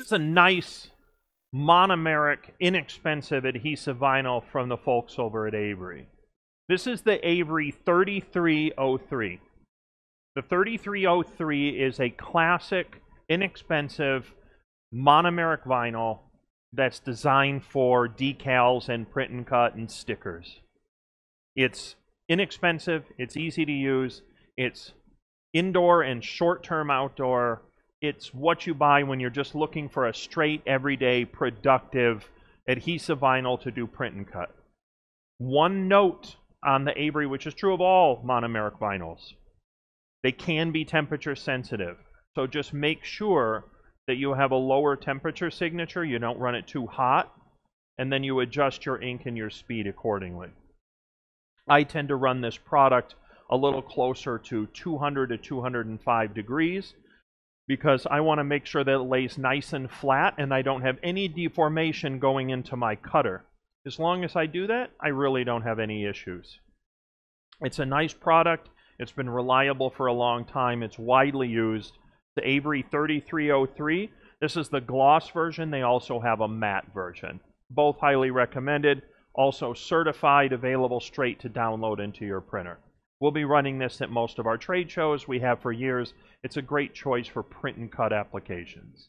is a nice monomeric, inexpensive adhesive vinyl from the folks over at Avery. This is the Avery 3303. The 3303 is a classic, inexpensive, monomeric vinyl that's designed for decals and print and cut and stickers. It's inexpensive, it's easy to use, it's indoor and short-term outdoor. It's what you buy when you're just looking for a straight, everyday, productive adhesive vinyl to do print and cut. One note on the Avery, which is true of all monomeric vinyls: they can be temperature sensitive. So just make sure that you have a lower temperature signature, you don't run it too hot, and then you adjust your ink and your speed accordingly. I tend to run this product a little closer to 200 to 205 degrees because I want to make sure that it lays nice and flat and I don't have any deformation going into my cutter. As long as I do that, I really don't have any issues. It's a nice product. It's been reliable for a long time. It's widely used. The Avery 3303. This is the gloss version. They also have a matte version. Both highly recommended. Also certified, available straight to download into your printer. We'll be running this at most of our trade shows. We have for years. It's a great choice for print and cut applications.